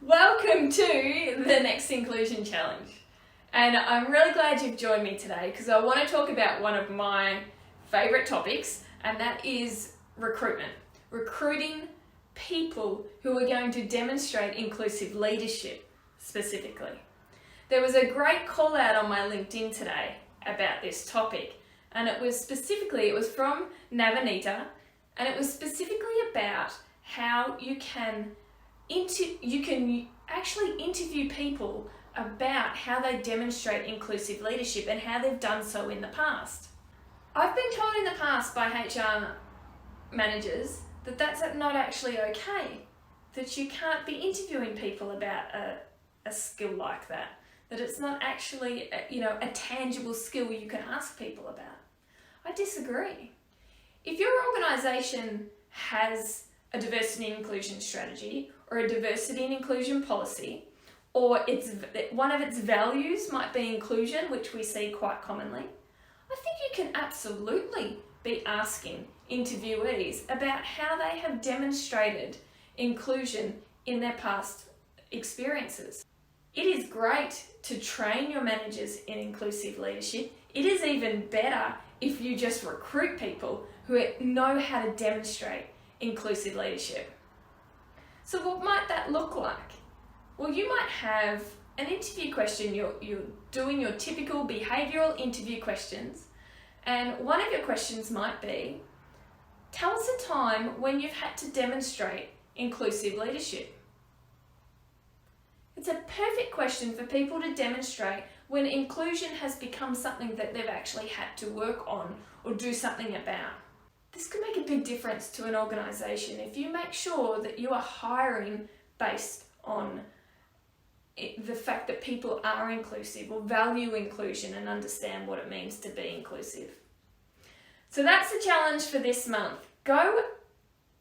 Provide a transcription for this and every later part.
Welcome to the next Inclusion Challenge. And I'm really glad you've joined me today because I want to talk about one of my favourite topics, and that is recruitment. Recruiting people who are going to demonstrate inclusive leadership specifically. There was a great call out on my LinkedIn today about this topic, and it was from Navanita, and it was specifically about how you can actually interview people about how they demonstrate inclusive leadership and how they've done so in the past. I've been told in the past by HR managers that that's not actually okay, that you can't be interviewing people about a skill like that, that it's not actually a tangible skill you can ask people about. I disagree. If your organisation has a diversity and inclusion strategy or a diversity and inclusion policy, or one of its values might be inclusion, which we see quite commonly, I think you can absolutely be asking interviewees about how they have demonstrated inclusion in their past experiences. It is great to train your managers in inclusive leadership. It is even better if you just recruit people who know how to demonstrate inclusive leadership. So what might that look like? Well, you might have an interview question. You're doing your typical behavioural interview questions, and one of your questions might be, tell us a time when you've had to demonstrate inclusive leadership. It's a perfect question for people to demonstrate when inclusion has become something that they've actually had to work on or do something about. This could make a big difference to an organisation if you make sure that you are hiring based on the fact that people are inclusive or value inclusion and understand what it means to be inclusive. So that's the challenge for this month. Go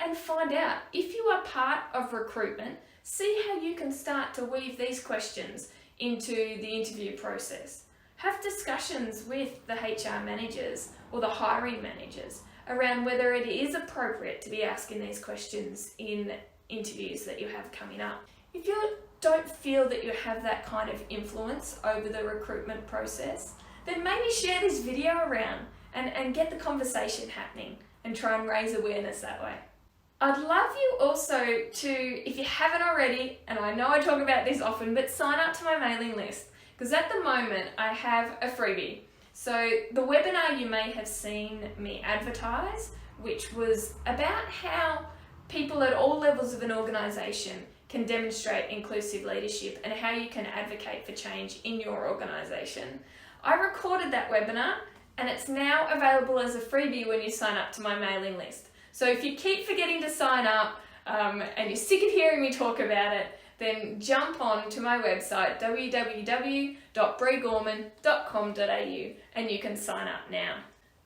and find out. If you are part of recruitment, see how you can start to weave these questions into the interview process. Have discussions with the HR managers or the hiring managers around whether it is appropriate to be asking these questions in interviews that you have coming up. If you don't feel that you have that kind of influence over the recruitment process, then maybe share this video around and get the conversation happening and try and raise awareness that way. I'd love you also to, if you haven't already, and I know I talk about this often, but sign up to my mailing list, because at the moment I have a freebie. So the webinar you may have seen me advertise, which was about how people at all levels of an organisation can demonstrate inclusive leadership and how you can advocate for change in your organisation. I recorded that webinar and it's now available as a freebie when you sign up to my mailing list. So if you keep forgetting to sign up and you're sick of hearing me talk about it, then jump on to my website www.breegorman.com.au and you can sign up now.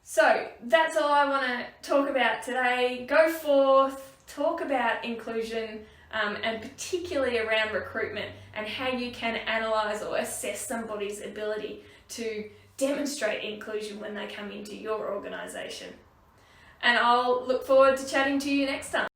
So that's all I want to talk about today. Go forth, talk about inclusion and particularly around recruitment and how you can analyse or assess somebody's ability to demonstrate inclusion when they come into your organisation. And I'll look forward to chatting to you next time.